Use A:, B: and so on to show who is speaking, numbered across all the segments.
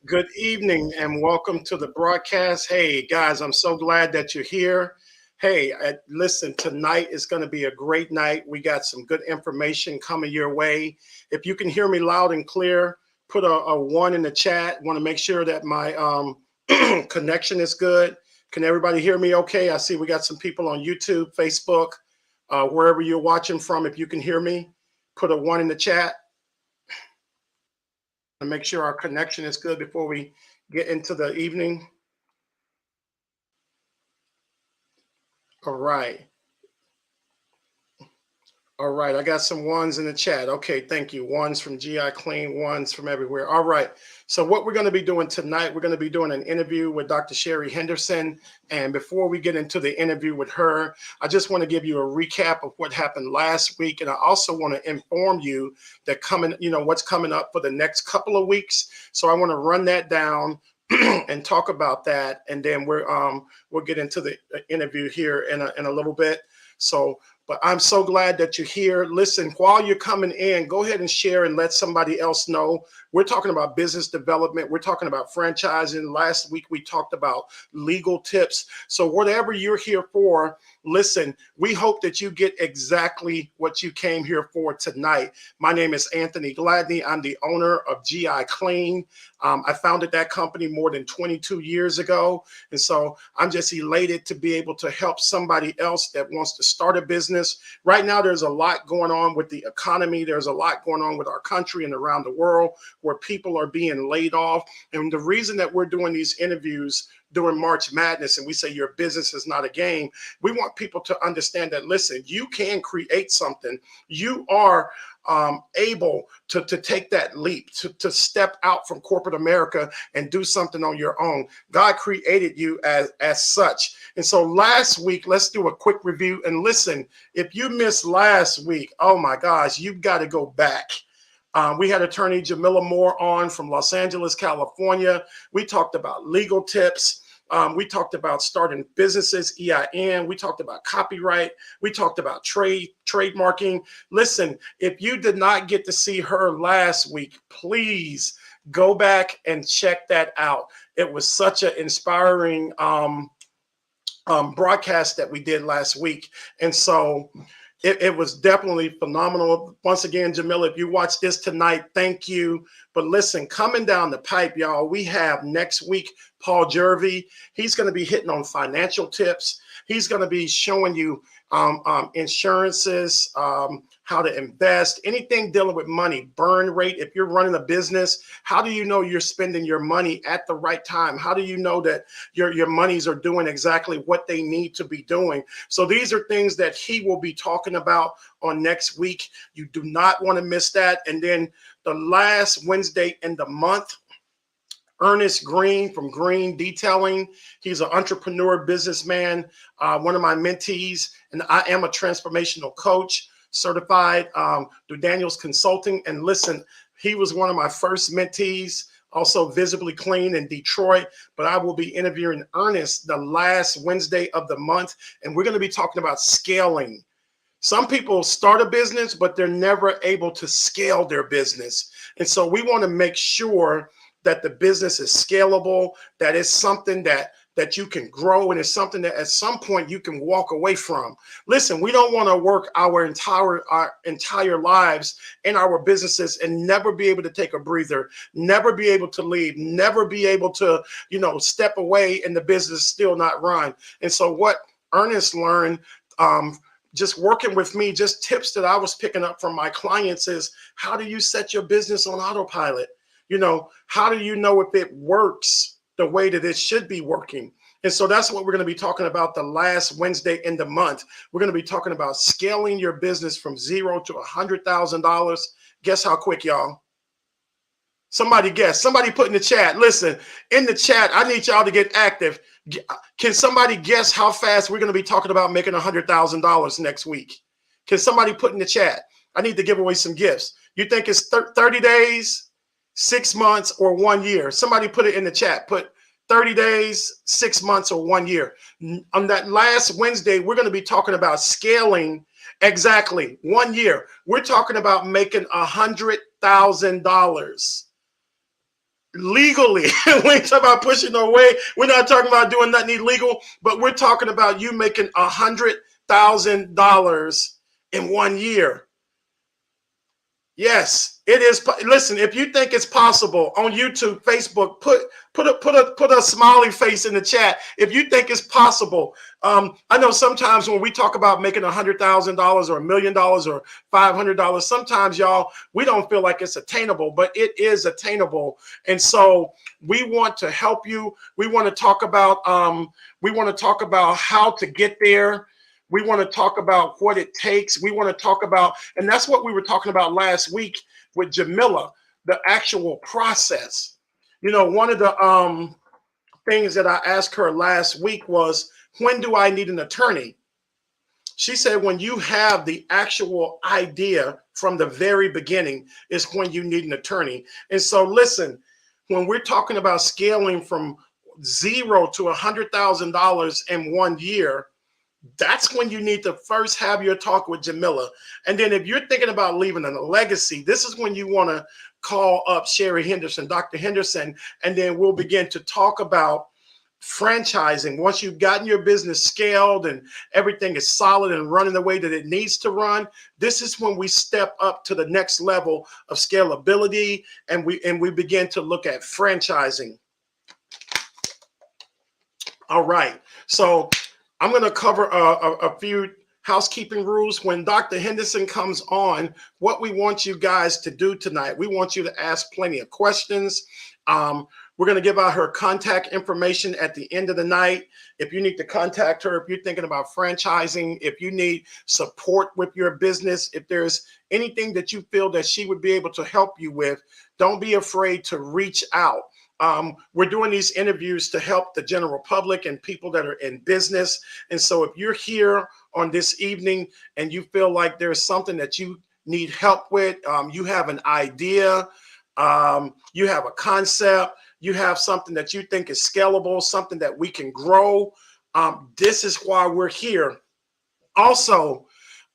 A: Good evening and welcome to the broadcast. Hey guys, I'm so glad that you're here. Hey, listen, tonight is going to be a great night. We got some good information coming your way. If you can hear me loud and clear, put a one in the chat. Want to make sure that my connection is good. Can everybody hear me okay? I see we got some people on YouTube, Facebook, wherever you're watching from. If you can hear me, put a one in the chat and make sure our connection is good before we get into the evening. All right. All right. I got some ones in the chat. Okay. Thank you. Ones from GI Clean, ones from everywhere. All right. So what we're going to be doing tonight, we're going to be doing an interview with Dr. Sherri Henderson. And before we get into the interview with her, I just want to give you a recap of what happened last week. And I also want to inform you that what's coming up for the next couple of weeks. So I want to run that down and talk about that. And then we'll get into the interview here in a little bit. So, but I'm so glad that you're here. Listen, while you're coming in, go ahead and share and let somebody else know. We're talking about business development. We're talking about franchising. Last week, we talked about legal tips. So whatever you're here for, listen, we hope that you get exactly what you came here for tonight. My name is Anthony Gladney. I'm the owner of GI Clean. I founded that company more than 22 years ago. And so I'm just elated to be able to help somebody else that wants to start a business. Right now, there's a lot going on with the economy. There's a lot going on with our country and around the world where people are being laid off. And the reason that we're doing these interviews during March Madness and we say your business is not a game, we want people to understand that, listen, you can create something. You are able to take that leap, to step out from corporate America and do something on your own. God created you as such. And so last week, let's do a quick review. And listen, if you missed last week, oh my gosh, you've got to go back. We had attorney Jamila Moore on from Los Angeles, California. We talked about legal tips. We talked about starting businesses, EIN. We talked about copyright. We talked about trademarking. Listen, if you did not get to see her last week, please go back and check that out. It was such an inspiring broadcast that we did last week. And so it was definitely phenomenal. Once again, Jamila, if you watch this tonight, thank you. But listen, coming down the pipe, y'all, we have next week Paul Jervey. He's going to be hitting on financial tips. He's going to be showing you insurances, how to invest, anything dealing with money, burn rate. If you're running a business, how do you know you're spending your money at the right time? How do you know that your monies are doing exactly what they need to be doing? So these are things that he will be talking about on next week. You do not want to miss that. And then the last Wednesday in the month, Ernest Green from Green Detailing. He's an entrepreneur, businessman, one of my mentees, and I am a transformational coach, certified through Daniels Consulting. And listen, he was one of my first mentees, also Visibly Clean in Detroit. But I will be interviewing Ernest the last Wednesday of the month, and we're going to be talking about scaling. Some people start a business, but they're never able to scale their business. And so we want to make sure that the business is scalable, that it's something that you can grow, and it's something that at some point you can walk away from. Listen, we don't want to work our entire lives in our businesses and never be able to take a breather, never be able to leave, never be able to, step away and the business still not run. And so what Ernest learned, just working with me, just tips that I was picking up from my clients is, how do you set your business on autopilot? How do you know if it works the way that it should be working? And so that's what we're going to be talking about the last Wednesday in the month. We're going to be talking about scaling your business from $0 to $100,000. Guess how quick, y'all? Somebody guess. Somebody put in the chat. Listen, in the chat, I need y'all to get active. Can somebody guess how fast we're going to be talking about making $100,000 next week? Can somebody put in the chat? I need to give away some gifts. You think it's 30 days? 6 months, or 1 year? Somebody put it in the chat. Put 30 days, 6 months, or 1 year. On that last Wednesday, we're going to be talking about scaling. Exactly 1 year. We're talking about making $100,000. legally. We ain't talking about pushing no way. We're not talking about doing nothing illegal, but we're talking about you making $100,000 in 1 year. Yes, it is. Listen, if you think it's possible on YouTube, Facebook, put a smiley face in the chat. If you think it's possible, I know sometimes when we talk about making $100,000 or $1 million or $500, sometimes y'all we don't feel like it's attainable, but it is attainable. And so we want to help you. We want to talk about how to get there. We want to talk about what it takes. We want to talk about, and that's what we were talking about last week with Jamila, the actual process. You know, one of the things that I asked her last week was, when do I need an attorney? She said, when you have the actual idea from the very beginning is when you need an attorney. And so listen, when we're talking about scaling from $0 to $100,000 in 1 year, that's when you need to first have your talk with Jamila. And then if you're thinking about leaving a legacy, this is when you want to call up Sherri Henderson, Dr. Henderson, and then we'll begin to talk about franchising. Once you've gotten your business scaled and everything is solid and running the way that it needs to run, this is when we step up to the next level of scalability, and we begin to look at franchising. All right. So I'm going to cover a few housekeeping rules. When Dr. Henderson comes on, what we want you guys to do tonight, we want you to ask plenty of questions. We're going to give out her contact information at the end of the night. If you need to contact her, if you're thinking about franchising, if you need support with your business, if there's anything that you feel that she would be able to help you with, don't be afraid to reach out. We're doing these interviews to help the general public and people that are in business. And so if you're here on this evening and you feel like there's something that you need help with, you have an idea, you have a concept, you have something that you think is scalable, something that we can grow, this is why we're here. Also,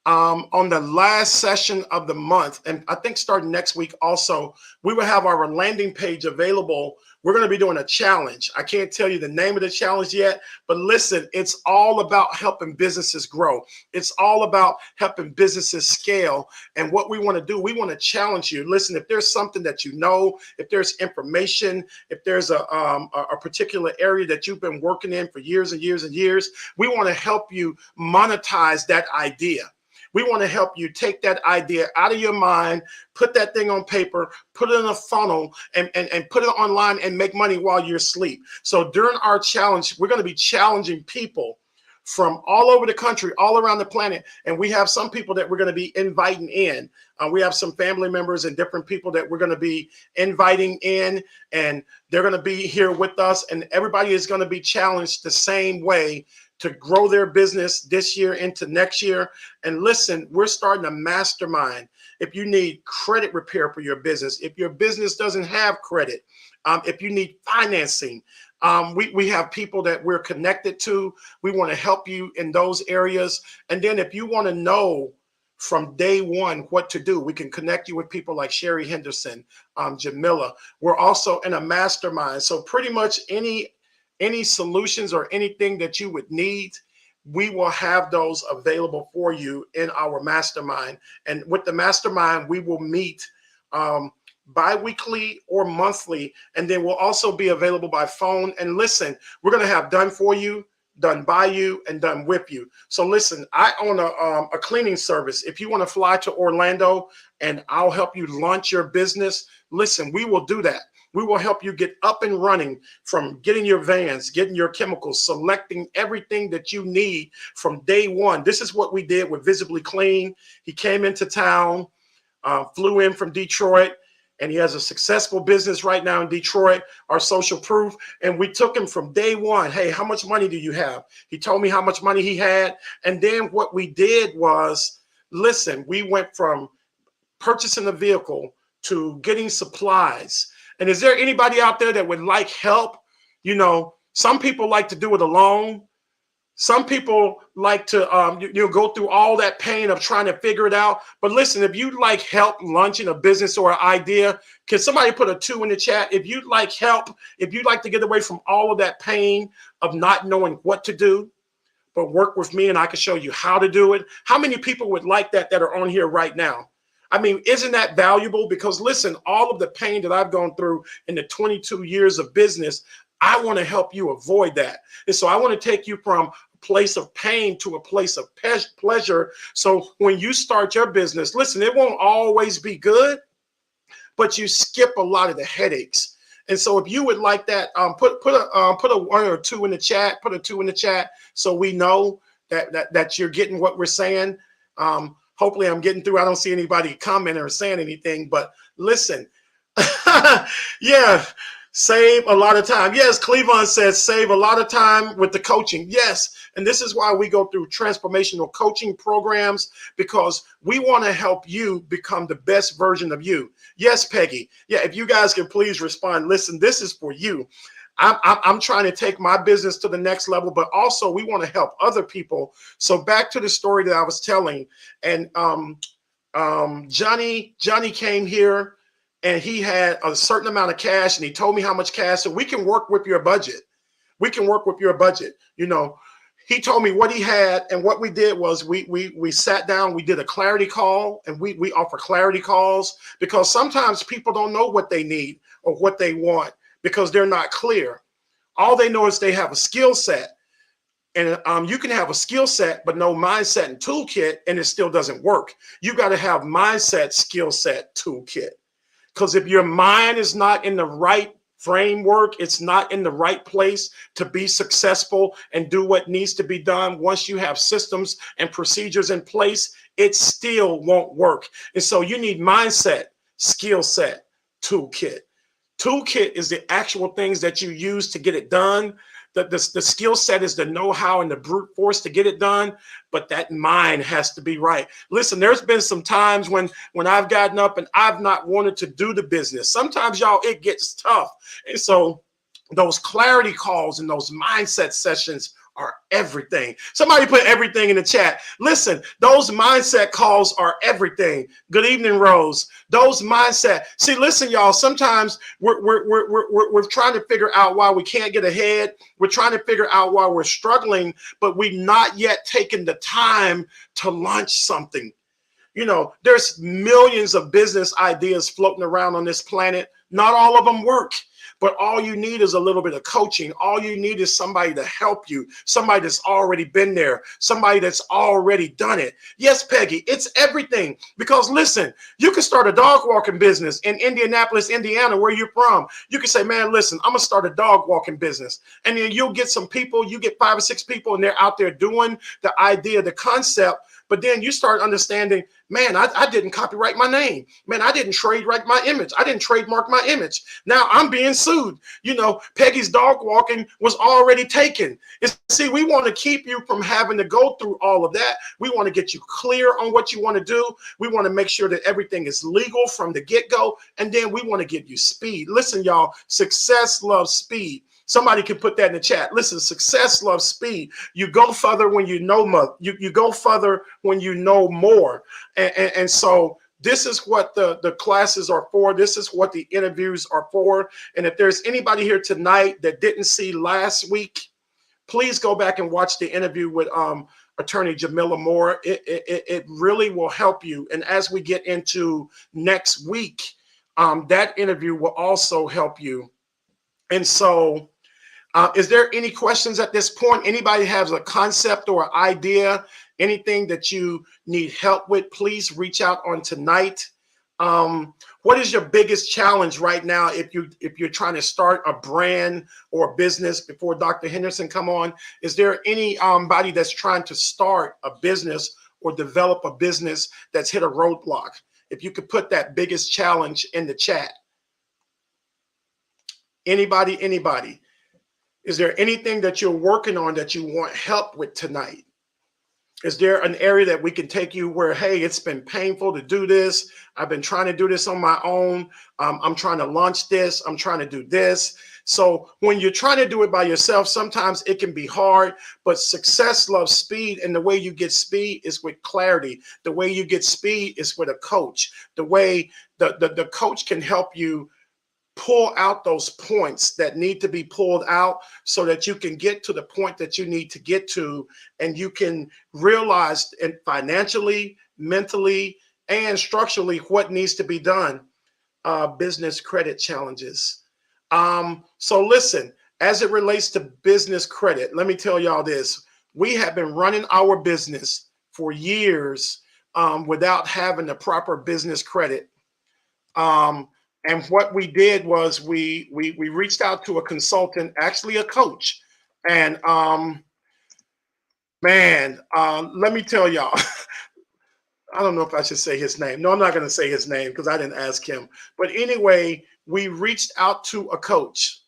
A: on the last session of the month, and I think starting next week also, we will have our landing page available. We're going to be doing a challenge. I can't tell you the name of the challenge yet, but listen, it's all about helping businesses grow. It's all about helping businesses scale. And what we want to do, we want to challenge you. Listen, if there's something that you know, if there's information, if there's a particular area that you've been working in for years and years and years, we want to help you monetize that idea. We want to help you take that idea out of your mind, put that thing on paper, put it in a funnel, and put it online and make money while you're asleep. So during our challenge, we're going to be challenging people from all over the country, all around the planet. And we have some people that we're going to be inviting in. We have some family members and different people that we're going to be inviting in, and they're going to be here with us. And everybody is going to be challenged the same way to grow their business this year into next year. And listen, we're starting a mastermind. If you need credit repair for your business, if your business doesn't have credit, if you need financing, we have people that we're connected to. We want to help you in those areas. And then if you want to know from day one what to do, we can connect you with people like Sherri Henderson, Jamila. We're also in a mastermind. So pretty much any solutions or anything that you would need, we will have those available for you in our mastermind. And with the mastermind, we will meet bi-weekly or monthly, and then we'll also be available by phone. And listen, we're going to have done for you, done by you, and done with you. So listen, I own a cleaning service. If you want to fly to Orlando and I'll help you launch your business, listen, we will do that. We will help you get up and running, from getting your vans, getting your chemicals, selecting everything that you need from day one. This is what we did with Visibly Clean. He came into town, flew in from Detroit, and he has a successful business right now in Detroit, our social proof. And we took him from day one. Hey, how much money do you have? He told me how much money he had. And then what we did was, listen, we went from purchasing a vehicle to getting supplies. And is there anybody out there that would like help? You know, some people like to do it alone. Some people like to you go through all that pain of trying to figure it out. But listen, if you like help launching a business or an idea, can somebody put a 2 in the chat? If you'd like help, if you'd like to get away from all of that pain of not knowing what to do, but work with me and I can show you how to do it. How many people would like that are on here right now? I mean, isn't that valuable? Because listen, all of the pain that I've gone through in the 22 years of business, I want to help you avoid that. And so I want to take you from a place of pain to a place of pleasure. So when you start your business, listen, it won't always be good, but you skip a lot of the headaches. And so if you would like that, put a 1 or 2 in the chat, put a 2 in the chat so we know that you're getting what we're saying. Hopefully I'm getting through. I don't see anybody commenting or saying anything, but listen, yeah, save a lot of time. Yes, Cleveland says save a lot of time with the coaching. Yes, and this is why we go through transformational coaching programs, because we want to help you become the best version of you. Yes, Peggy. Yeah, if you guys can please respond. Listen, this is for you. I'm trying to take my business to the next level, but also we want to help other people. So back to the story that I was telling, and Johnny came here and he had a certain amount of cash and he told me how much cash. So we can work with your budget. We can work with your budget. You know, he told me what he had, and what we did was we sat down, we did a clarity call, and we offer clarity calls, because sometimes people don't know what they need or what they want because they're not clear. All they know is they have a skill set. And you can have a skill set, but no mindset and toolkit, and it still doesn't work. You got to have mindset, skill set, toolkit. Because if your mind is not in the right framework, it's not in the right place to be successful and do what needs to be done. Once you have systems and procedures in place, it still won't work. And so you need mindset, skill set, toolkit. Toolkit is the actual things that you use to get it done. The skill set is the know-how and the brute force to get it done, but that mind has to be right. Listen, there's been some times when I've gotten up and I've not wanted to do the business. Sometimes, y'all, it gets tough. And so those clarity calls and those mindset sessions are everything. Somebody put everything in the chat. Listen, those mindset calls are everything. Good evening, Rose. Those mindset. See, listen, y'all, sometimes we're trying to figure out why we can't get ahead. We're trying to figure out why we're struggling, but we've not yet taken the time to launch something. You know, there's millions of business ideas floating around on this planet. Not all of them work. But all you need is a little bit of coaching. All you need is somebody to help you, somebody that's already been there, somebody that's already done it. Yes, Peggy, it's everything. Because listen, you can start a dog walking business in Indianapolis, Indiana, where you're from. You can say, man, listen, I'm going to start a dog walking business. And then you'll get some people, you get 5 or 6 people, and they're out there doing the idea, the concept. But then you start understanding, man, I didn't copyright my name. Man, I didn't trademark my image. I didn't trademark my image. Now I'm being sued. You know, Peggy's dog walking was already taken. See, we want to keep you from having to go through all of that. We want to get you clear on what you want to do. We want to make sure that everything is legal from the get-go. And then we want to give you speed. Listen, y'all, success loves speed. Somebody can put that in the chat. Listen, success loves speed. You go further when you know more. You go further when you know more. And so this is what the classes are for. This is what the interviews are for. And if there's anybody here tonight that didn't see last week, please go back and watch the interview with Attorney Jamila Moore. It really will help you. And as we get into next week, that interview will also help you. And so is there any questions at this point? Anybody has a concept or idea, anything that you need help with, please reach out on tonight. What is your biggest challenge right now if you're trying to start a brand or a business? Before Dr. Henderson come on, is there anybody that's trying to start a business or develop a business that's hit a roadblock? If you could put that biggest challenge in the chat. Anybody? Is there anything that you're working on that you want help with tonight? Is there an area that we can take you where, hey, it's been painful to do this. I've been trying to do this on my own. I'm trying to launch this. I'm trying to do this. So when you're trying to do it by yourself, sometimes it can be hard, but success loves speed. And the way you get speed is with clarity. The way you get speed is with a coach. The way the coach can help you pull out those points that need to be pulled out so that you can get to the point that you need to get to, and you can realize financially, mentally, and structurally what needs to be done. Business credit challenges. So listen, as it relates to business credit, let me tell y'all this. We have been running our business for years without having the proper business credit. And what we did was we reached out to a consultant, actually a coach. And let me tell y'all, I don't know if I should say his name. No, I'm not going to say his name because I didn't ask him. But anyway, we reached out to a coach,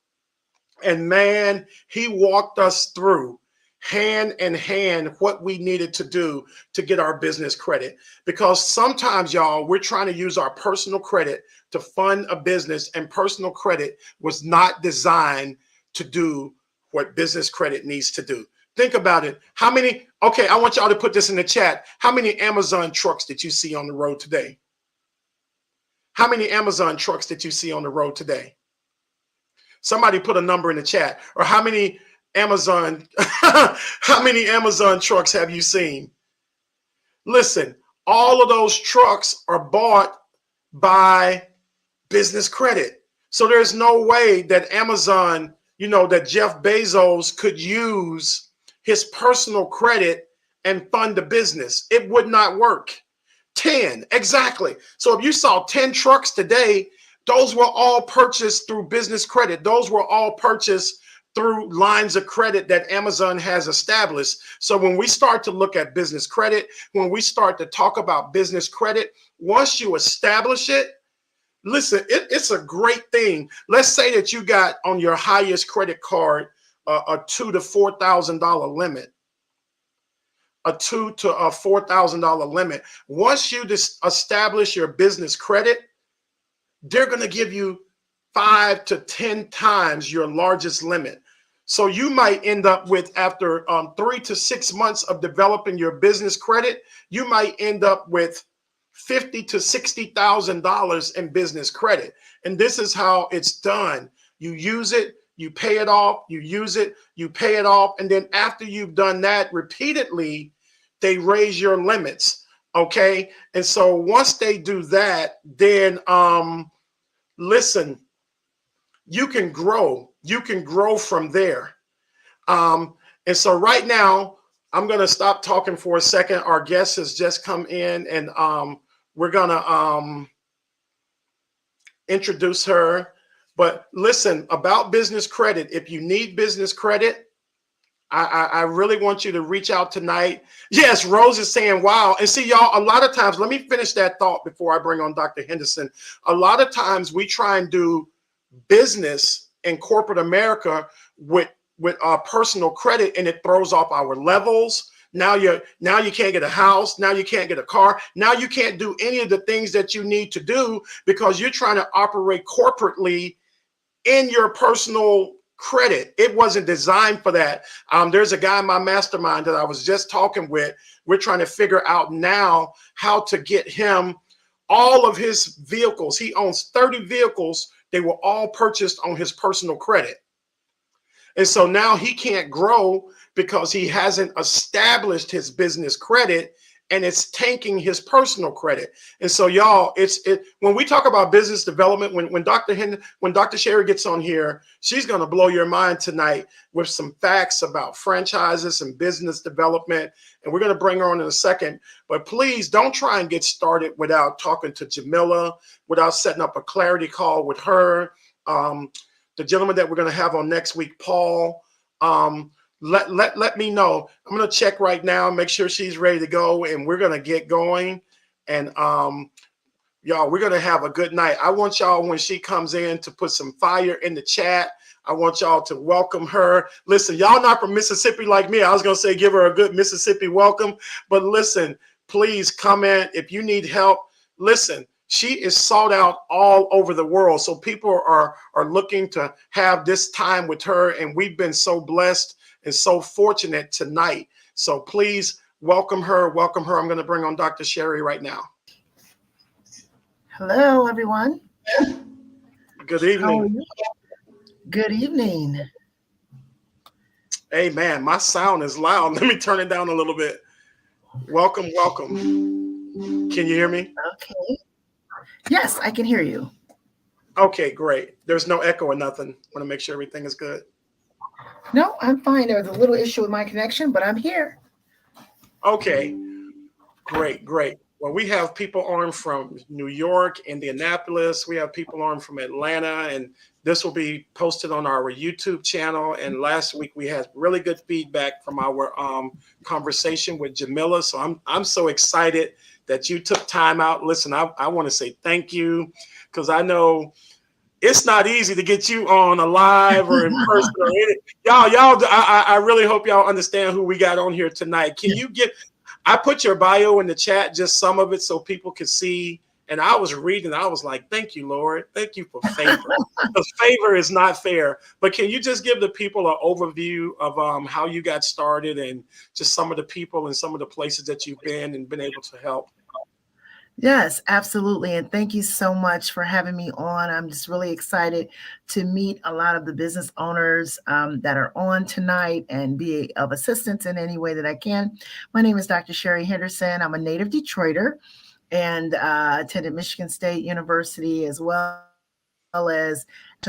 A: and man, he walked us through hand in hand what we needed to do to get our business credit. Because sometimes, y'all, we're trying to use our personal credit to fund a business, and personal credit was not designed to do what business credit needs to do. Think about it. How many, okay, I want y'all to put this in the chat. How many Amazon trucks did you see on the road today? How many Amazon trucks did you see on the road today? Somebody put a number in the chat. Or how many Amazon, how many Amazon trucks have you seen? Listen, all of those trucks are bought by business credit. So there's no way that Amazon, that Jeff Bezos could use his personal credit and fund the business. It would not work. 10, exactly. So if you saw 10 trucks today, those were all purchased through business credit. Those were all purchased through lines of credit that Amazon has established. So when we start to look at business credit, when we start to talk about business credit, once you establish it, listen, it's a great thing. Let's say that you got on your highest credit card a $2,000 to $4,000 limit. A $2,000 to $4,000 limit. Once you establish your business credit, they're going to give you 5 to 10 times your largest limit. So you might end up with, after 3 to 6 months of developing your business credit, you might end up with $50,000 to $60,000 in business credit. And this is how it's done. You use it, you pay it off, you use it, you pay it off. And then after you've done that repeatedly, they raise your limits. Okay. And so once they do that, then listen, you can grow. You can grow from there. And so right now, I'm going to stop talking for a second. Our guest has just come in, and we're going to introduce her. But listen, about business credit, if you need business credit, I really want you to reach out tonight. Yes, Rose is saying, wow. And see, y'all, a lot of times, let me finish that thought before I bring on Dr. Henderson. A lot of times we try and do business in corporate America with our personal credit, and it throws off our levels. Now you can't get a house. Now you can't get a car. Now you can't do any of the things that you need to do because you're trying to operate corporately in your personal credit. It wasn't designed for that. There's a guy in my mastermind that I was just talking with. We're trying to figure out now how to get him all of his vehicles. He owns 30 vehicles. They were all purchased on his personal credit. And so now he can't grow because he hasn't established his business credit, and it's tanking his personal credit. And so, y'all, when we talk about business development, when Dr. Sherri gets on here, she's going to blow your mind tonight with some facts about franchises and business development. And we're going to bring her on in a second. But please don't try and get started without talking to Jamila, without setting up a clarity call with her. The gentleman that we're going to have on next week, Paul, let me know. I'm going to check right now, make sure she's ready to go, and we're going to get going. And Y'all, we're going to have a good night. I want y'all, when she comes in, to put some fire in the chat. I want y'all to welcome her. Listen, y'all not from Mississippi like me. I was going to say give her a good Mississippi welcome. But listen, please comment if you need help. Listen, she is sought out all over the world. So people are looking to have this time with her. And we've been so blessed and so fortunate tonight. So please welcome her. Welcome her. I'm going to bring on Dr. Sherri right now.
B: Hello, everyone.
A: Good evening.
B: Good evening.
A: Hey, man, my sound is loud. Let me turn it down a little bit. Welcome, welcome. Can you hear me?
B: Okay. Yes, I can hear you.
A: Okay, great. There's no echo or nothing. Want to make sure everything is good.
B: No, I'm fine. There was a little issue with my connection, but I'm here.
A: Okay, great, great. Well, we have people on from New York, Indianapolis. We have people on from Atlanta, and this will be posted on our YouTube channel. And last week we had really good feedback from our conversation with Jamila. So I'm so excited that you took time out. Listen, I want to say thank you, because I know it's not easy to get you on a live or in person or anything. Y'all, I really hope y'all understand who we got on here tonight. Can you get? I put your bio in the chat, just some of it, so people can see. And I was reading, I was like, thank you, Lord. Thank you for favor. Because favor is not fair. But can you just give the people an overview of how you got started and just some of the people and some of the places that you've been and been able to help?
B: Yes, absolutely. And thank you so much for having me on. I'm just really excited to meet a lot of the business owners that are on tonight and be of assistance in any way that I can. My name is Dr. Sherri Henderson. I'm a native Detroiter and attended Michigan State University, as well as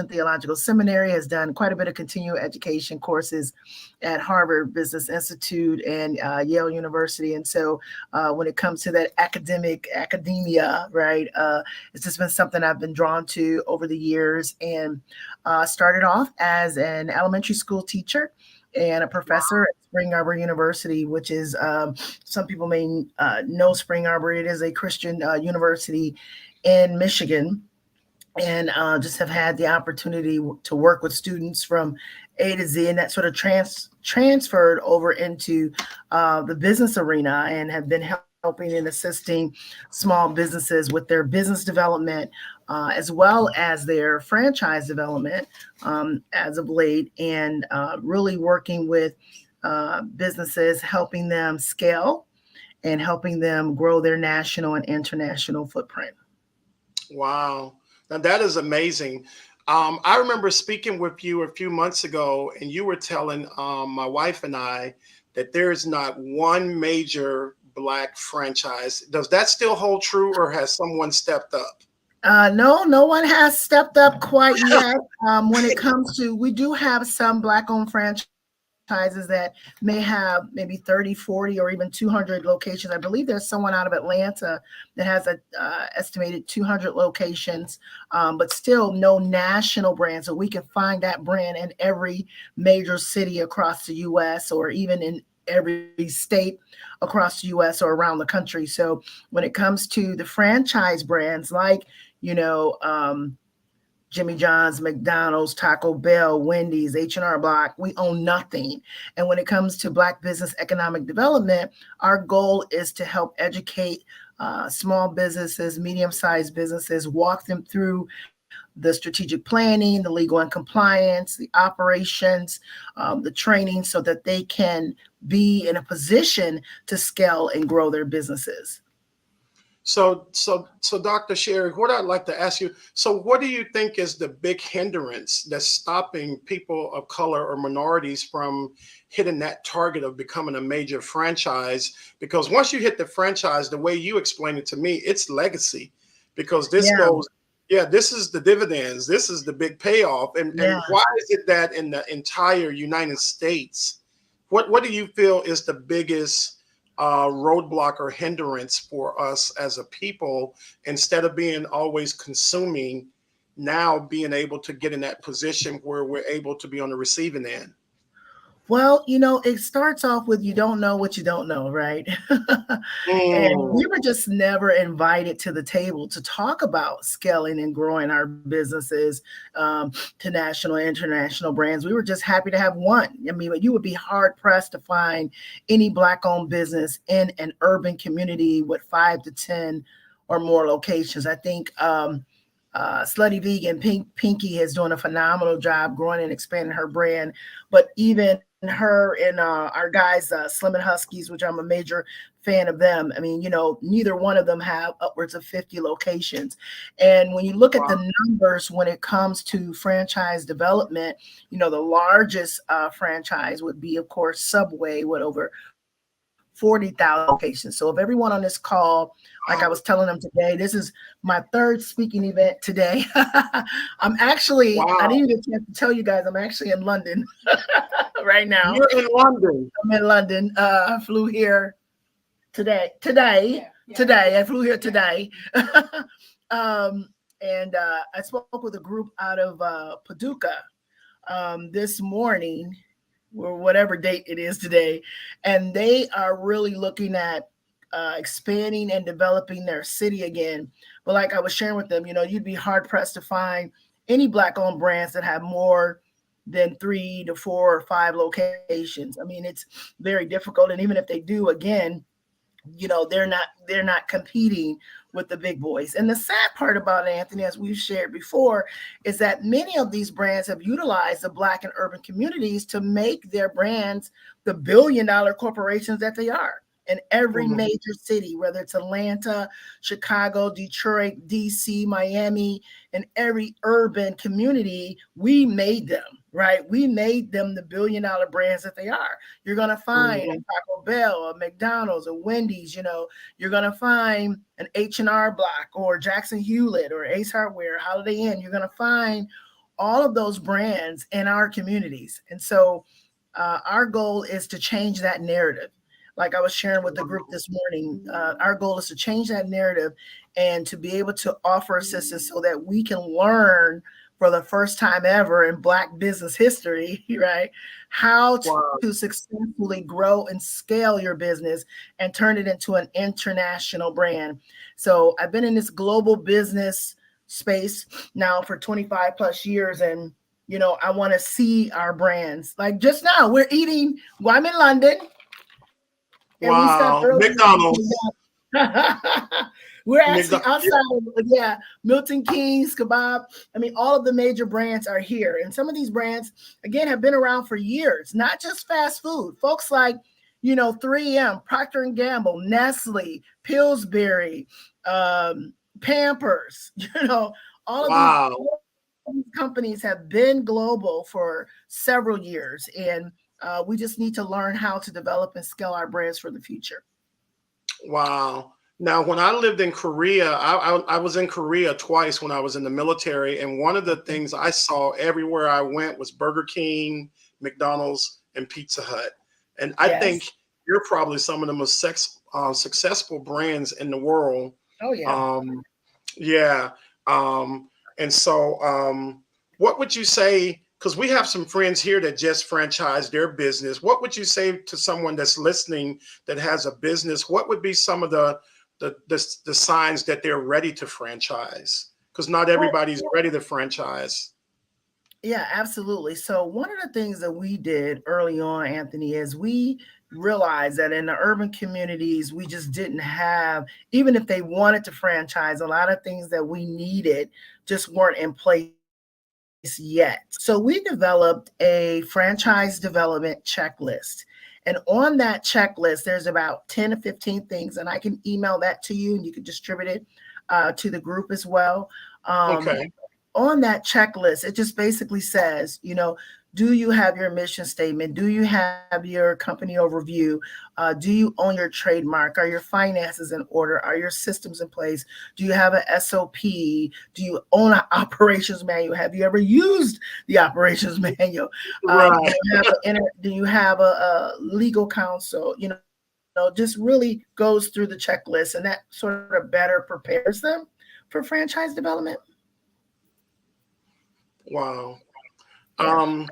B: Theological Seminary, has done quite a bit of continuing education courses at Harvard Business Institute and Yale University. And so when it comes to that academia, right, it's just been something I've been drawn to over the years, and started off as an elementary school teacher and a professor at Spring Arbor University, which is, some people may know Spring Arbor. It is a Christian university in Michigan. And just have had the opportunity to work with students from A to Z, and that sort of transferred over into the business arena, and have been helping and assisting small businesses with their business development, as well as their franchise development as of late, and really working with businesses, helping them scale and helping them grow their national and international footprint.
A: Wow. Now that is amazing. I remember speaking with you a few months ago, and you were telling my wife and I that there is not one major Black franchise. Does that still hold true, or has someone stepped up?
B: No one has stepped up quite yet. When it comes to, we do have some Black-owned franchises that may have maybe 30, 40, or even 200 locations. I believe there's someone out of Atlanta that has a estimated 200 locations, but still no national brand. So we can find that brand in every major city across the U.S., or even in every state across the U.S. or around the country. So when it comes to the franchise brands, like, Jimmy John's, McDonald's, Taco Bell, Wendy's, H&R Block, we own nothing. And when it comes to Black business economic development, our goal is to help educate small businesses, medium-sized businesses, walk them through the strategic planning, the legal and compliance, the operations, the training, so that they can be in a position to scale and grow their businesses.
A: So Dr. Sherri, what I'd like to ask you, so what do you think is the big hindrance that's stopping people of color or minorities from hitting that target of becoming a major franchise? Because once you hit the franchise, the way you explained it to me, it's legacy, because this goes, this is the dividends, this is the big payoff. And why is it that in the entire United States, what do you feel is the biggest roadblock or hindrance for us as a people, instead of being always consuming, now being able to get in that position where we're able to be on the receiving end?
B: Well, it starts off with you don't know what you don't know, right? And
A: Mm,
B: we were just never invited to the table to talk about scaling and growing our businesses to national and international brands. We were just happy to have one. I mean, you would be hard pressed to find any Black owned business in an urban community with 5 to 10 or more locations. I think Slutty Vegan Pinky is doing a phenomenal job growing and expanding her brand. But even her and our guys, Slim and Huskies, which I'm a major fan of them. I mean, neither one of them have upwards of 50 locations. And when you look at
A: wow,
B: the numbers when it comes to franchise development, the largest franchise would be, of course, Subway with over 40,000 locations. So if everyone on this call, like I was telling them today, this is my third speaking event today. I
A: wow.
B: didn't even get a chance to tell you guys, I'm actually in London right now.
A: You're in London.
B: I'm in London. I flew here today. I flew here today. And I spoke with a group out of Paducah this morning, or whatever date it is today, and they are really looking at expanding and developing their city again. But like I was sharing with them, you'd be hard pressed to find any Black owned brands that have more than 3 to 4 or 5 locations. I mean, it's very difficult. And even if they do, again, they're not competing with the big boys. And the sad part about it, Anthony, as we've shared before, is that many of these brands have utilized the Black and urban communities to make their brands the billion-dollar corporations that they are in every
A: Mhm.
B: major city, whether it's Atlanta, Chicago, Detroit, DC, Miami, and every urban community. We made them, right? We made them the billion-dollar brands that they are. You're going to find a
A: Mhm.
B: Taco Bell, a McDonald's, a Wendy's. You're going to find an H&R Block or Jackson Hewlett or Ace Hardware, Holiday Inn. You're going to find all of those brands in our communities. And so our goal is to change that narrative. Like I was sharing with the group this morning, our goal is to change that narrative and to be able to offer assistance so that we can learn for the first time ever in Black business history, right? How
A: Wow.
B: to successfully grow and scale your business and turn it into an international brand. So I've been in this global business space now for 25 plus years. And, I want to see our brands. Like just now, I'm in London and we stopped
A: Wow.
B: earlier.
A: McDonald's.
B: We're actually
A: McDonald's.
B: outside of, Milton Keynes, Kebab. I mean, all of the major brands are here. And some of these brands, again, have been around for years, not just fast food. Folks like, 3M, Procter & Gamble, Nestle, Pillsbury, Pampers, all of these
A: Wow.
B: companies have been global for several years. And we just need to learn how to develop and scale our brands for the future.
A: Wow. Now, when I lived in Korea, I was in Korea twice when I was in the military. And one of the things I saw everywhere I went was Burger King, McDonald's, and Pizza Hut. And I think
B: Yes.
A: you're probably some of the most successful brands in the world.
B: Oh, yeah.
A: Um, yeah. Um, and so, what would you say? Because we have some friends here that just franchised their business. What would you say to someone that's listening that has a business? What would be some of the signs that they're ready to franchise? Because not
B: Well,
A: everybody's ready to franchise.
B: yeah, absolutely. So one of the things that we did early on, Anthony, is we realized that in the urban communities, we just didn't have, even if they wanted to franchise, a lot of things that we needed just weren't in place yet. So we developed a franchise development checklist. And on that checklist, there's about 10 to 15 things, and I can email that to you and you can distribute it to the group as well. Um,
A: Okay.
B: on that checklist, it just basically says, do you have your mission statement? Do you have your company overview? Do you own your trademark? Are your finances in order? Are your systems in place? Do you have an SOP? Do you own an operations manual? Have you ever used the operations manual?
A: Right.
B: Do you have a legal counsel? Just really goes through the checklist, and that sort of better prepares them for franchise development.
A: Wow.
B: Yeah.
A: Um,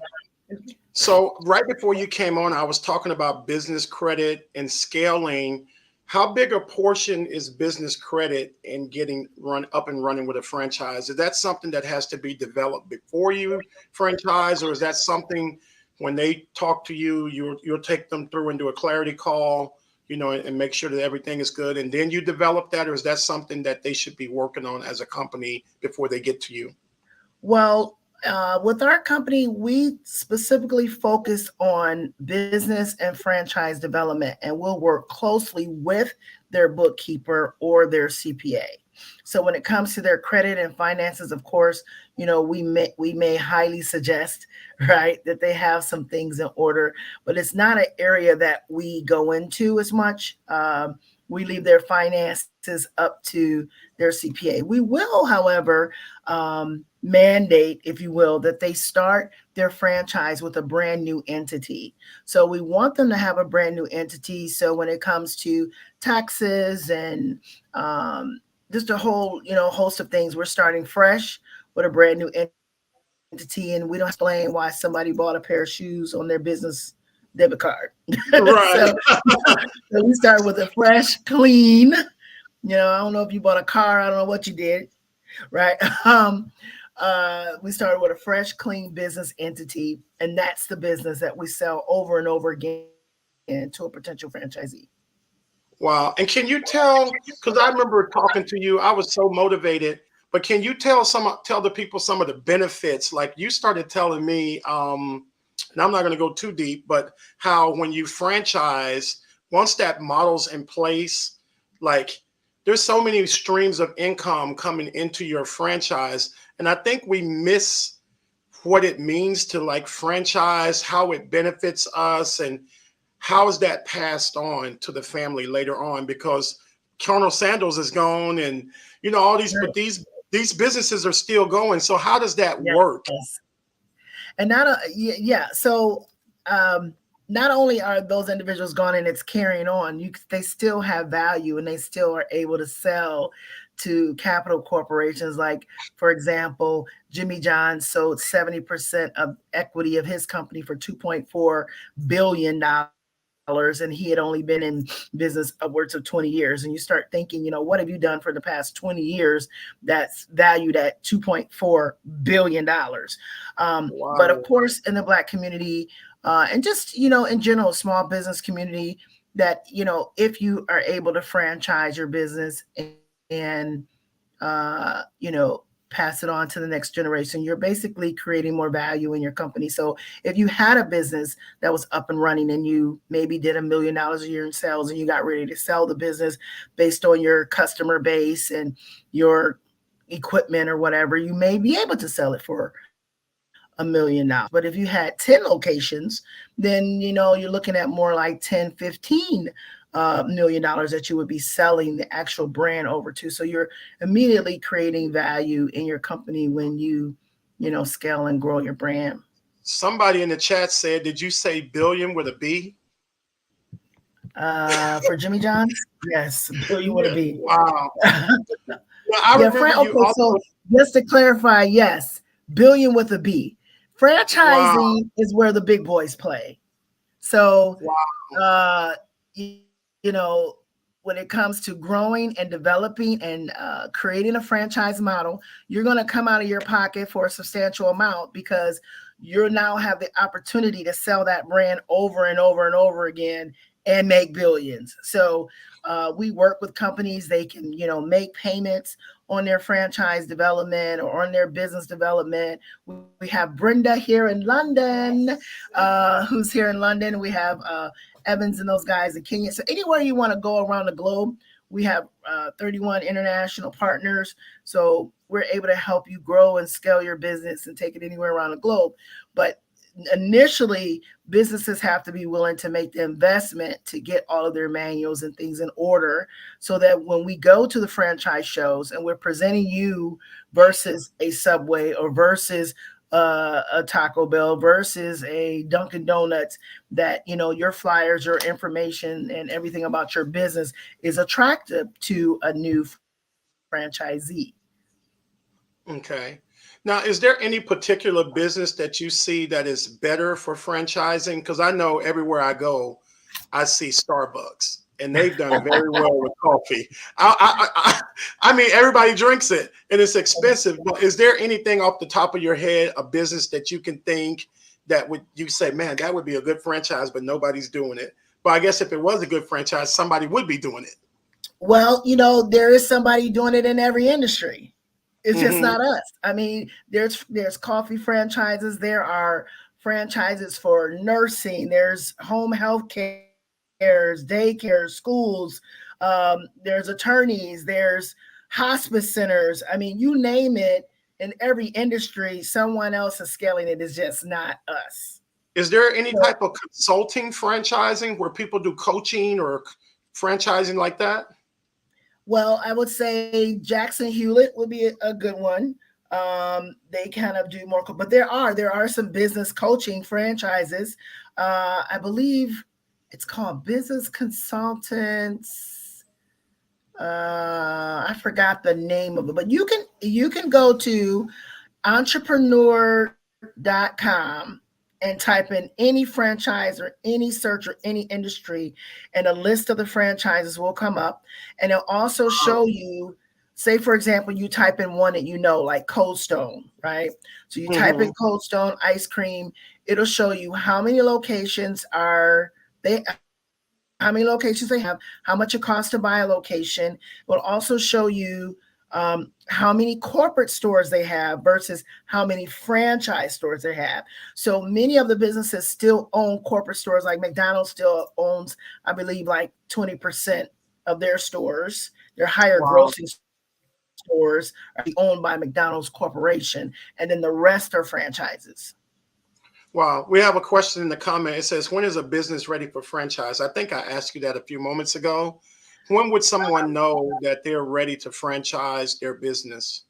A: So right before you came on, I was talking about business credit and scaling. How big a portion is business credit in getting run up and running with a franchise? Is that something that has to be developed before you franchise, or is that something when they talk to you, you'll take them through and do a clarity call, and make sure that everything is good, and then you develop that, or is that something that they should be working on as a company before they get to you?
B: Well, with our company, we specifically focus on business and franchise development, and we'll work closely with their bookkeeper or their CPA. So when it comes to their credit and finances, of course, we may highly suggest, right, that they have some things in order, but it's not an area that we go into as much. We leave their finances up to their CPA. We will, however, mandate, if you will, that they start their franchise with a brand new entity. So we want them to have a brand new entity. So when it comes to taxes and just a whole, host of things, we're starting fresh with a brand new entity, and we don't have to explain why somebody bought a pair of shoes on their business debit card. so,
A: Right.
B: so we start with a fresh, clean. I don't know if you bought a car. I don't know what you did, right? We started with a fresh, clean business entity, and that's the business that we sell over and over again to a potential franchisee.
A: Wow. And can you tell, because I remember talking to you, I was so motivated, but can you tell the people some of the benefits? Like you started telling me, and I'm not going to go too deep, but how when you franchise, once that model's in place, like there's so many streams of income coming into your franchise. And I think we miss what it means to like franchise, how it benefits us, and how is that passed on to the family later on? Because Colonel Sandals is gone, and all these, but
B: Right.
A: these businesses are still going. So how does that work?
B: Yes. And yeah. So not only are those individuals gone and it's carrying on, they still have value and they still are able to sell to capital corporations. Like, for example, Jimmy John sold 70% of equity of his company for $2.4 billion, and he had only been in business upwards of 20 years. And you start thinking, what have you done for the past 20 years that's valued at $2.4 billion? But of
A: Wow.
B: course, in the Black community, and just, in general, small business community, that, if you are able to franchise your business and, pass it on to the next generation, you're basically creating more value in your company. So if you had a business that was up and running and you maybe did $1 million a year in sales and you got ready to sell the business based on your customer base and your equipment or whatever, you may be able to sell it for $1 million. But if you had 10 locations, then you're looking at more like 10, 15 million dollars that you would be selling the actual brand over to. So you're immediately creating value in your company when scale and grow your brand.
A: Somebody in the chat said, "Did you say billion with a B?"
B: For Jimmy John's, yes, billion with a
A: Yeah.
B: B.
A: Wow. Well, I
B: Yeah,
A: remember you
B: okay, so
A: also.
B: just to clarify, yes, billion with a B.
A: Wow.
B: Franchising is where the big boys play. So,
A: Wow.
B: uh, when it comes to growing and developing and creating a franchise model, you're going to come out of your pocket for a substantial amount because you now have the opportunity to sell that brand over and over and over again and make billions. So we work with companies; they can, make payments on their franchise development or on their business development. We have Brenda here in London, who's here in London. We have Evans and those guys in Kenya. So anywhere you want to go around the globe, we have 31 international partners. So we're able to help you grow and scale your business and take it anywhere around the globe. But initially, businesses have to be willing to make the investment to get all of their manuals and things in order so that when we go to the franchise shows and we're presenting you versus a Subway or versus a Taco Bell versus a Dunkin' Donuts, that your flyers, your information, and everything about your business is attractive to a new franchisee.
A: Okay. Now, is there any particular business that you see that is better for franchising? Because I know everywhere I go, I see Starbucks, and they've done very well with coffee. I mean, everybody drinks it, and it's expensive. But is there anything off the top of your head, a business that you can think that would you say, man, that would be a good franchise, but nobody's doing it? But I guess if it was a good franchise, somebody would be doing it.
B: Well, there is somebody doing it in every industry. It's just
A: Hmm.
B: not us. I mean, there's coffee franchises. There are franchises for nursing. There's home health cares, daycare, schools. There's attorneys. There's hospice centers. I mean, you name it. In every industry, someone else is scaling it. It's just not us.
A: Is there any
B: So,
A: type of consulting franchising where people do coaching or franchising like that?
B: well, I would say Jackson Hewlett would be a good one. They kind of do more, but there are some business coaching franchises. I believe it's called Business Consultants. I forgot the name of it, but you can go to entrepreneur.com and type in any franchise or any search or any industry, and a list of the franchises will come up. And it'll also show you, say, for example, you type in one that like Cold Stone, right? So you type
A: Hmm.
B: in Cold Stone ice cream, it'll show you how many locations are they how many locations they have, how much it costs to buy a location. It will also show you how many corporate stores they have versus how many franchise stores they have. So many of the businesses still own corporate stores, like McDonald's still owns, I believe, like 20% of their stores. Their higher
A: Wow.
B: grossing stores are owned by McDonald's Corporation, and then the rest are franchises.
A: Wow. We have a question in the comment. It says, when is a business ready for franchise? I think I asked you that a few moments ago. When would someone know that they're ready to franchise their business?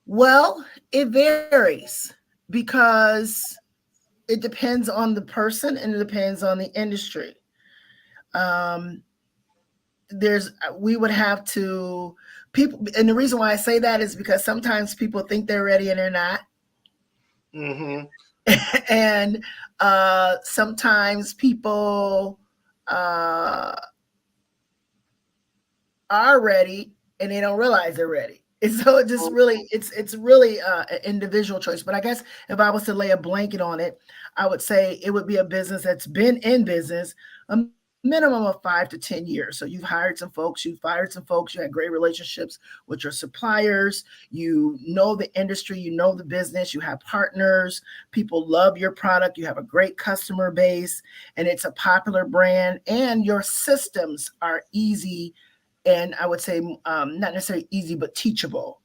B: Well, it varies because it depends on the person and it depends on the industry. Um, there's we would have to people, and the reason why I say that is because sometimes people think they're ready and they're not.
A: Hmm.
B: And sometimes people uh, are ready and they don't realize they're ready. And so it just really it's really an individual choice. But I guess if I was to lay a blanket on it, I would say it would be a business that's been in business a minimum of 5 to 10 years. So you've hired some folks, you've fired some folks, you had great relationships with your suppliers, you know the industry, you know the business, you have partners, people love your product, you have a great customer base, and it's a popular brand, and your systems are easy, and I would say not necessarily easy, but teachable.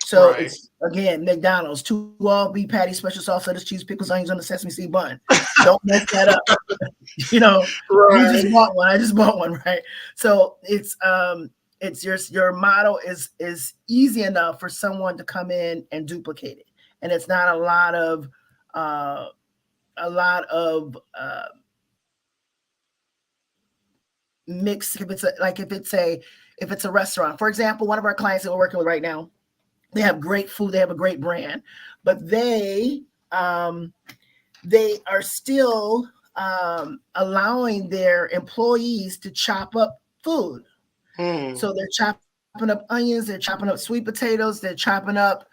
B: So
A: Right.
B: it's, again, McDonald's, two all beef patty, special sauce, lettuce, cheese, pickles, onions on the sesame seed bun. Don't mess that up. You know, you just
A: Right.
B: bought one. I just bought one, right? So it's your model is easy enough for someone to come in and duplicate it, and it's not uh, a lot of mix. If it's a restaurant, for example, one of our clients that we're working with right now, they have great food, they have a great brand, but um, they are still allowing their employees to chop up food.
A: Hmm.
B: So they're chopping up onions, they're chopping up sweet potatoes, they're chopping up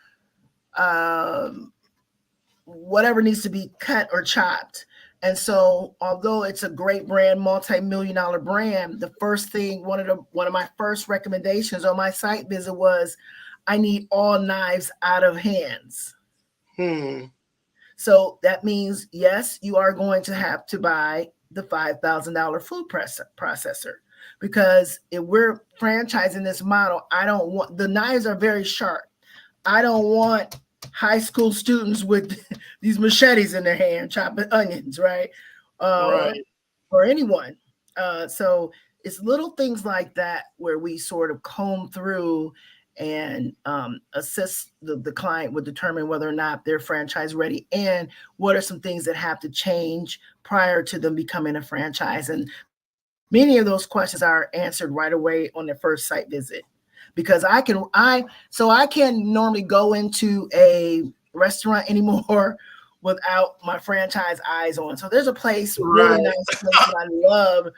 B: um, whatever needs to be cut or chopped. And so, although it's a great brand, multi-million dollar brand, the first thing, one of my first recommendations on my site visit was, I need all knives out of hands.
A: Hmm.
B: So that means, yes, you are going to have to buy the $5,000 food processor, because if we're franchising this model, I don't want, the knives are very sharp. I don't want high school students with these machetes in their hand chopping onions, right? Uh,
A: Right.
B: or anyone. So it's little things like that where we sort of comb through and assist the client with determine whether or not they're franchise ready, and what are some things that have to change prior to them becoming a franchise. And many of those questions are answered right away on their first site visit. because I can't normally go into a restaurant anymore without my franchise eyes on. So there's a place, really
A: Right.
B: nice place that I love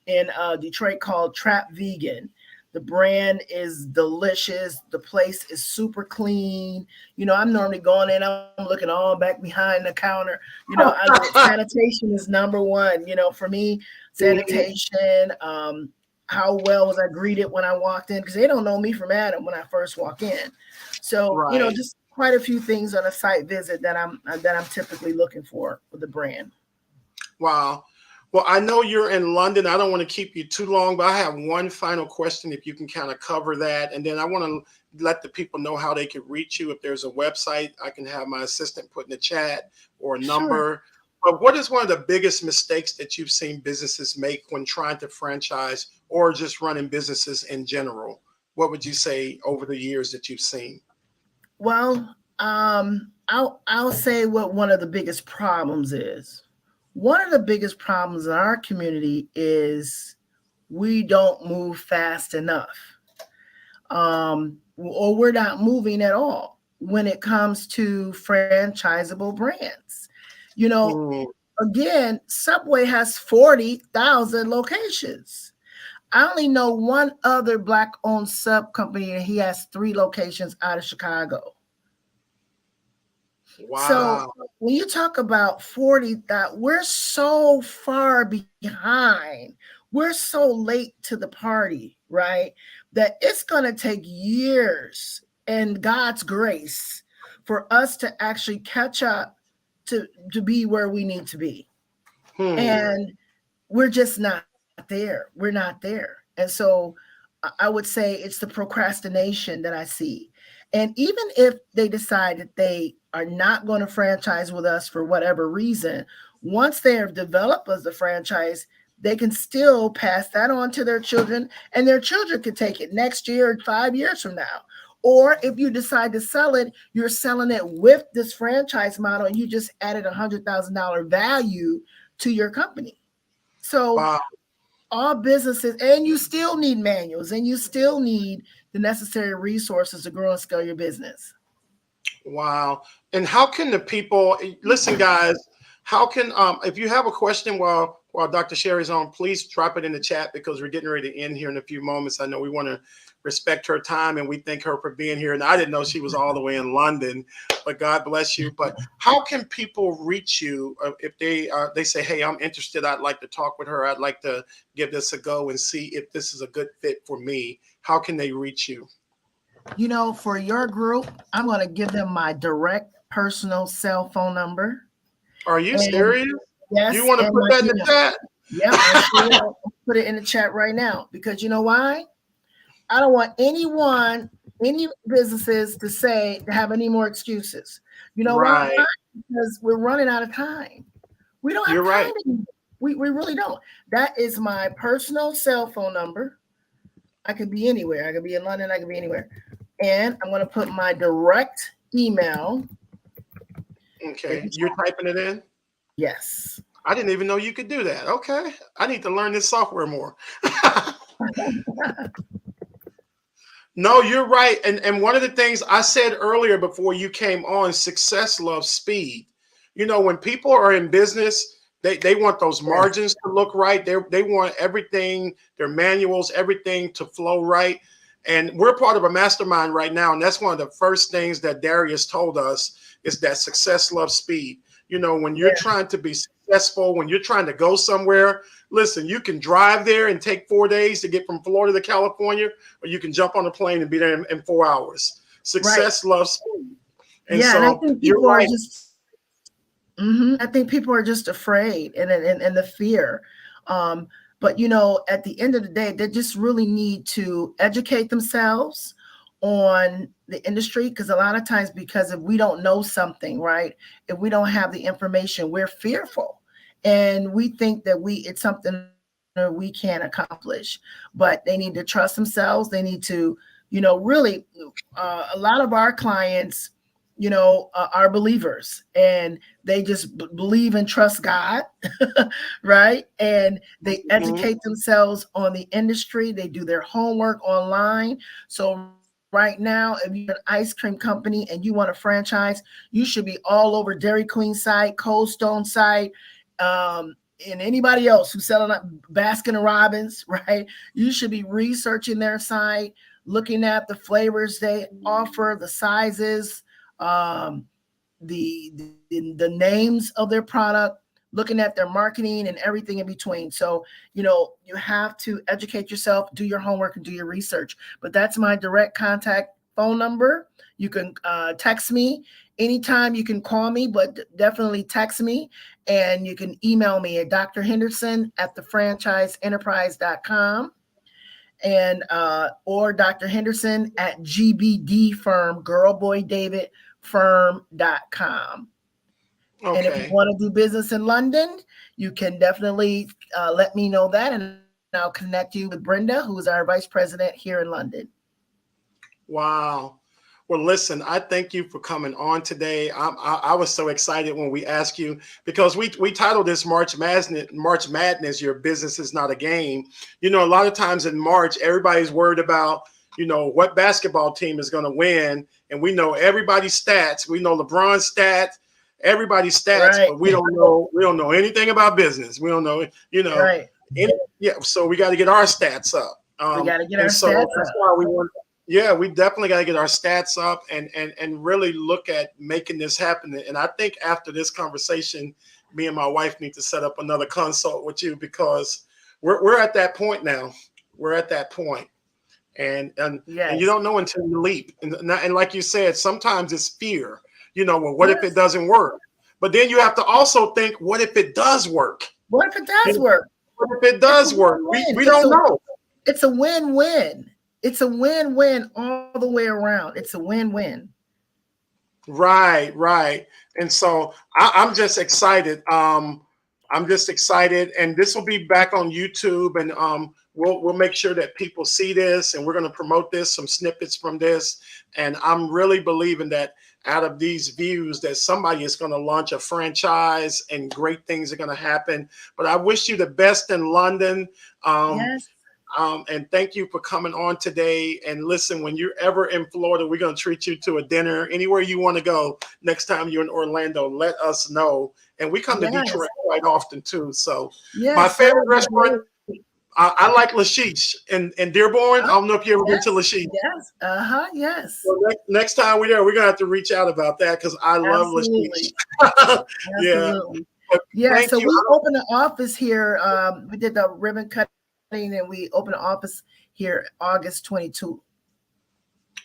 B: in Detroit called Trap Vegan. The brand is delicious. The place is super clean. I'm normally going in, I'm looking all back behind the counter. Sanitation is number one. For me,
A: Mhm.
B: sanitation. How well was I greeted when I walked in? Because they don't know me from Adam when I first walk in. So,
A: Right.
B: just quite a few things on a site visit that I'm typically looking for with the brand.
A: Wow. Well, I know you're in London. I don't want to keep you too long, but I have one final question if you can kind of cover that. And then I want to let the people know how they can reach you. If there's a website, I can have my assistant put in the chat or a
B: Sure.
A: number. But what is one of the biggest mistakes that you've seen businesses make when trying to franchise or just running businesses in general? What would you say over the years that you've seen?
B: Well, I'll say what one of the biggest problems is. One of the biggest problems in our community is we don't move fast enough, or we're not moving at all when it comes to franchisable brands. You know,
A: Mm,
B: Again, Subway has 40,000 locations. I only know one other Black-owned sub company, and he has 3 locations out of Chicago. So
A: wow.
B: when you talk about 40, that we're so far behind, we're so late to the party, right? That it's going to take years and God's grace for us to actually catch up to be where we need to be.
A: Hmm.
B: And we're just not there. We're not there. And so I would say it's the procrastination that I see. And even if they decide that they are not going to franchise with us for whatever reason, once they have developed as a franchise, they can still pass that on to their children, and their children could take it next year or 5 years from now. Or if you decide to sell it, you're selling it with this franchise model and you just added $100,000 value to your company. So
A: Wow.
B: all businesses, and you still need manuals and you still need the necessary resources to grow and scale your business.
A: Wow. And how can the people listen, guys? How can if you have a question while Dr. Sherri's on, please drop it in the chat because we're getting ready to end here in a few moments. I know we want to respect her time and we thank her for being here. And I didn't know she was all the way in London, but God bless you. But how can people reach you if they say, "Hey, I'm interested. I'd like to talk with her. I'd like to give this a go and see if this is a good fit for me." How can they reach you?
B: For your group, I'm going to give them my direct personal cell phone number.
A: Are you
B: And
A: serious? You
B: yes,
A: want to
B: and
A: put
B: my
A: that in the
B: email.
A: chat?
B: Yep, I sure will. I'll put it in the chat right now because you know why? I don't want any businesses to have any more excuses. You know why?
A: Right.
B: Because we're running out of time. We don't
A: You're
B: have
A: right.
B: time anymore. We really don't. That is my personal cell phone number. I could be anywhere. I could be in London. I could be anywhere. And I'm going to put my direct email in
A: Okay.
B: the
A: You're
B: chat.
A: typing it in?
B: Yes.
A: I didn't even know you could do that. Okay. I need to learn this software more. No, you're right. And one of the things I said earlier before you came on, success loves speed. When people are in business, they want those
B: Yes.
A: margins to look right. They want everything, their manuals, everything to flow right. And we're part of a mastermind right now. And that's one of the first things that Darius told us is that success loves speed. When you're
B: Yeah.
A: trying to be successful, when you're trying to go somewhere, listen, you can drive there and take 4 days to get from Florida to California, or you can jump on a plane and be there in 4 hours.
B: Right.
A: Success loves speed. And
B: Yeah. And I
A: so
B: think
A: you're
B: people are
A: right.
B: just I think people are just afraid and the fear. Um, but at the end of the day, they just really need to educate themselves on the industry because a lot of times, because if we don't know something, right, if we don't have the information, we're fearful and we think that it's something that we can't accomplish. But they need to trust themselves. They need to, really, a lot of our clients are believers, and they just believe and trust God, right? And they
A: Mhm.
B: educate themselves on the industry. They do their homework online. So right now, if you're an ice cream company and you want a franchise, you should be all over Dairy Queen site, Cold Stone site, and anybody else who's selling up Baskin and Robbins, right? You should be researching their site, looking at the flavors they offer, the sizes, um, the names of their product, looking at their marketing and everything in between. So, you have to educate yourself, do your homework, and do your research. But that's my direct contact phone number. You can text me anytime. You can call me, but definitely text me. And you can email me at drhenderson@thefranchiseenterprise.com, and or Dr. Henderson at GBDFirm, Girl Boy David firm.com. And if you
A: Okay.
B: want to do business in London, you can definitely let me know that, and I'll connect you with Brenda, who is our vice president here in London.
A: Wow. Well, listen, I thank you for coming on today. I was so excited when we asked you, because we titled this March Madness. March Madness. Your business is not a game. A lot of times in March, everybody's worried about what basketball team is going to win, and we know everybody's stats. We know LeBron's stats, everybody's stats,
B: Right.
A: but we don't know anything about business. We don't know
B: Right.
A: yeah. So we got to get our stats up.
B: We got to get our
A: And so
B: stats
A: that's
B: up.
A: why we want. Yeah, we definitely got to get our stats up and really look at making this happen. And I think after this conversation, me and my wife need to set up another consult with you, because we're at that point now. We're at that point, and you
B: Yes.
A: don't know until you leap. And like you said, sometimes it's fear. Well, what if it
B: Yes.
A: doesn't work? But then you have to also think, what if it does work?
B: What if it does
A: And
B: work?
A: what if it
B: It's a
A: does work? We
B: win-win.
A: we don't know.
B: It's a win-win. It's a win-win all the way around. It's a win-win.
A: Right, right. And so I'm just excited. I'm just excited, and this will be back on YouTube, and we'll make sure that people see this, and we're going to promote this, some snippets from this, and I'm really believing that out of these views, that somebody is going to launch a franchise, and great things are going to happen. But I wish you the best in London. Um,
B: Yes.
A: and thank you for coming on today. And listen, when you're ever in Florida, we're going to treat you to a dinner. Anywhere you want to go next time you're in Orlando, let us know. And we come to
B: Yes.
A: Detroit quite often too. So my
B: Yes, sir.
A: favorite restaurant, I like Lashish in Dearborn. I don't know if you ever been
B: Yes.
A: to Lashish.
B: Yes. Uh-huh. Yes.
A: So next time we're there, we're going to have to reach out about that, because I love Lashish.
B: Absolutely.
A: Yeah.
B: Absolutely.
A: But
B: Yeah.
A: thank
B: So
A: you.
B: we opened an office here. We did the ribbon cutting, and we opened an office here August 22.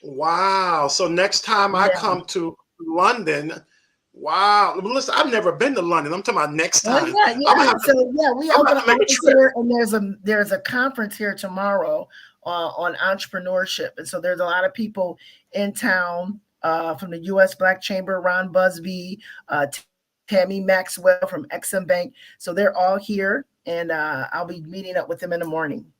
A: Wow. So next time I
B: Yeah.
A: come to London, wow. Listen, I've never been to London. I'm talking about next
B: Oh
A: time.
B: yeah,
A: I'm gonna
B: yeah.
A: have to,
B: So yeah, we
A: I'm gonna
B: open
A: have
B: an
A: to make a
B: office
A: trip.
B: here, and there's a conference here tomorrow on entrepreneurship, and so there's a lot of people in town from the U.S. Black Chamber, Ron Busby, Tammy Maxwell from Exim Bank. So they're all here, and I'll be meeting up with them in the morning.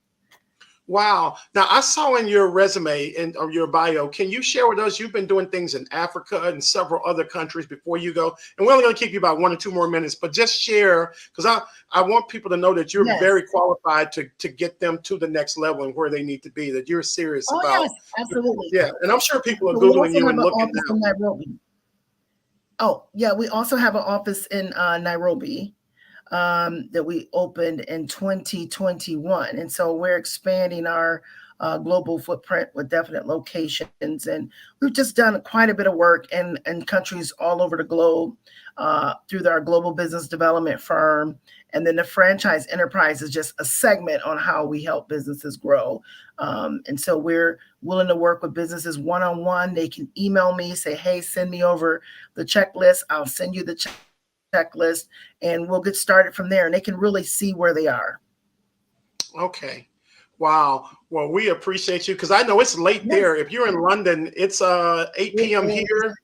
A: Wow. Now I saw in your resume and or your bio, can you share with us? You've been doing things in Africa and several other countries before you go. And we're only going to keep you about 1 or 2 more minutes, but just share, because I want people to know that you're
B: Yes.
A: very qualified to get them to the next level and where they need to be, that you're serious
B: Oh
A: about.
B: yes, absolutely.
A: Yeah. And I'm sure people are
B: So we
A: Googling
B: also
A: you
B: have
A: and
B: an
A: looking
B: office
A: now.
B: in Nairobi. Oh yeah, we also have an office in Nairobi. That we opened in 2021. And so we're expanding our global footprint with definite locations. And we've just done quite a bit of work in countries all over the globe through our global business development firm. And then the franchise enterprise is just a segment on how we help businesses grow. And so we're willing to work with businesses one-on-one. They can email me, say, hey, send me over the checklist. I'll send you the checklist, and we'll get started from there, and they can really see where they are.
A: Okay. Wow. Well, we appreciate you, because I know it's late
B: Yes,
A: there. If you're in London, it's 8
B: it
A: p.m.
B: is
A: here.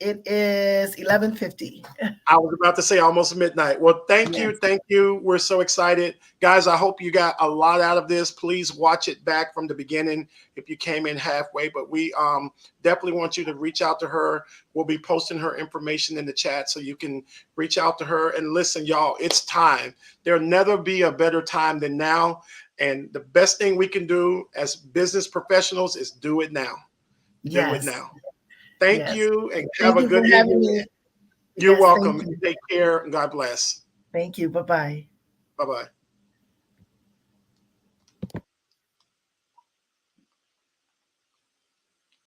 B: It is 11:50.
A: I was about to say almost midnight. Well, thank
B: Yes.
A: you. Thank you. We're so excited. Guys, I hope you got a lot out of this. Please watch it back from the beginning if you came in halfway. But we definitely want you to reach out to her. We'll be posting her information in the chat so you can reach out to her. And listen, y'all, it's time. There'll never be a better time than now. And the best thing we can do as business professionals is do it now. Do it
B: Yes.
A: now. Thank
B: Yes.
A: you and have
B: Thank
A: a
B: you for
A: good
B: having
A: evening.
B: me.
A: You're
B: Yes, thank
A: welcome.
B: you.
A: Take care and God bless.
B: Thank you. Bye-bye.
A: Bye-bye.